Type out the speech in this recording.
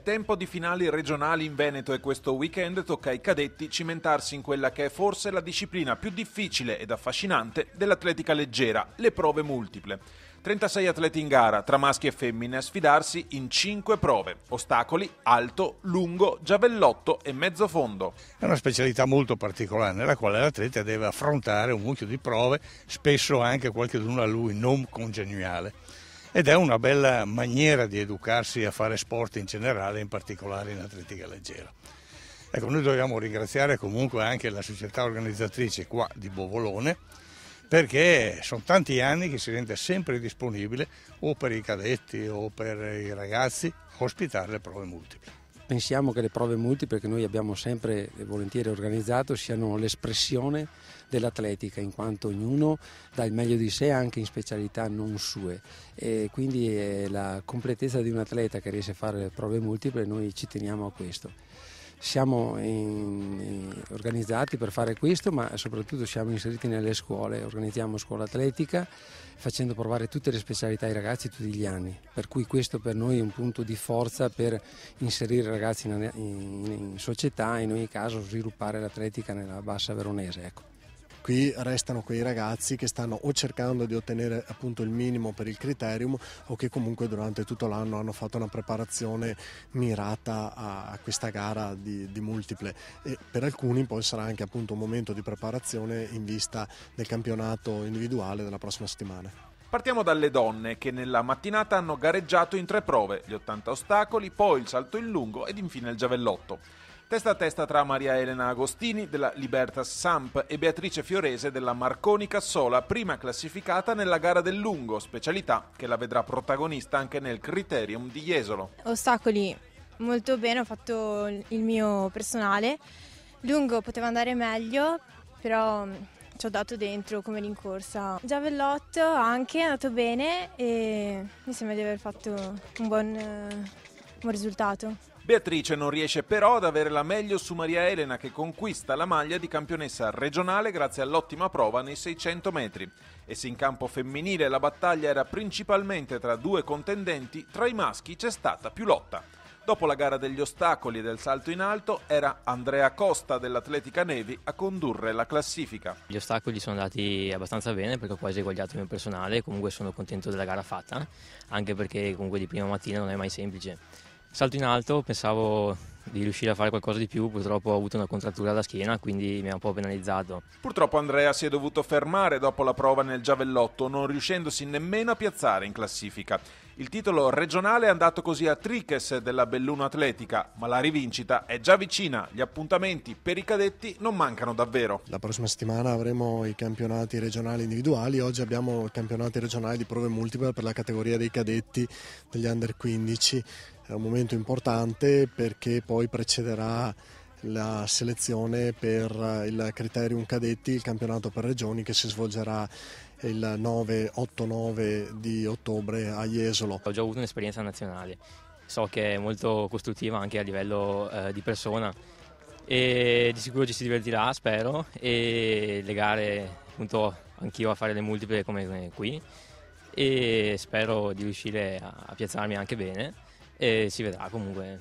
È tempo di finali regionali in Veneto e questo weekend tocca ai cadetti cimentarsi in quella che è forse la disciplina più difficile ed affascinante dell'atletica leggera, le prove multiple. 36 atleti in gara, tra maschi e femmine, a sfidarsi in 5 prove: ostacoli, alto, lungo, giavellotto e mezzo fondo. È una specialità molto particolare nella quale l'atleta deve affrontare un mucchio di prove, spesso anche qualcheduno a lui non congeniale. Ed è una bella maniera di educarsi a fare sport in generale, in particolare in atletica leggera. Ecco, noi dobbiamo ringraziare comunque anche la società organizzatrice qua di Bovolone, perché sono tanti anni che si rende sempre disponibile o per i cadetti o per i ragazzi ospitare le prove multiple. Pensiamo che le prove multiple che noi abbiamo sempre e volentieri organizzato siano l'espressione dell'atletica, in quanto ognuno dà il meglio di sé anche in specialità non sue, e quindi è la completezza di un atleta che riesce a fare le prove multiple. Noi ci teniamo a questo. Siamo organizzati per fare questo, ma soprattutto siamo inseriti nelle scuole, organizziamo scuola atletica facendo provare tutte le specialità ai ragazzi tutti gli anni, per cui questo per noi è un punto di forza per inserire i ragazzi in società e in ogni caso sviluppare l'atletica nella bassa veronese. Ecco. Qui restano quei ragazzi che stanno o cercando di ottenere appunto il minimo per il criterium o che comunque durante tutto l'anno hanno fatto una preparazione mirata a questa gara di multiple, e per alcuni poi sarà anche appunto un momento di preparazione in vista del campionato individuale della prossima settimana. Partiamo dalle donne che nella mattinata hanno gareggiato in 3 prove, gli 80 ostacoli, poi il salto in lungo ed infine il giavellotto. Testa a testa tra Maria Elena Agostini della Libertas Samp e Beatrice Fiorese della Marconi Cassola, prima classificata nella gara del lungo, specialità che la vedrà protagonista anche nel Criterium di Jesolo. Ostacoli molto bene, ho fatto il mio personale, lungo poteva andare meglio, però ci ho dato dentro come rincorsa. Giavellotto anche è andato bene e mi sembra di aver fatto un buon risultato. Beatrice non riesce però ad avere la meglio su Maria Elena, che conquista la maglia di campionessa regionale grazie all'ottima prova nei 600 metri. E se in campo femminile la battaglia era principalmente tra 2 contendenti, tra i maschi c'è stata più lotta. Dopo la gara degli ostacoli e del salto in alto era Andrea Costa dell'Atletica Nevi a condurre la classifica. Gli ostacoli sono andati abbastanza bene perché ho quasi eguagliato il mio personale, comunque sono contento della gara fatta, anche perché comunque di prima mattina non è mai semplice. Salto in alto, pensavo di riuscire a fare qualcosa di più, purtroppo ho avuto una contrattura alla schiena, quindi mi ha un po' penalizzato. Purtroppo Andrea si è dovuto fermare dopo la prova nel giavellotto, non riuscendosi nemmeno a piazzare in classifica. Il titolo regionale è andato così a Triches della Belluno Atletica, ma la rivincita è già vicina, gli appuntamenti per i cadetti non mancano davvero. La prossima settimana avremo i campionati regionali individuali, oggi abbiamo i campionati regionali di prove multiple per la categoria dei cadetti degli under 15. È un momento importante perché poi precederà la selezione per il Criterium Cadetti, il campionato per regioni che si svolgerà il 8-9 di ottobre a Jesolo. Ho già avuto un'esperienza nazionale, so che è molto costruttiva anche a livello di persona e di sicuro ci si divertirà, spero, e le gare appunto anch'io a fare le multiple come qui e spero di riuscire a piazzarmi anche bene. E si vedrà comunque.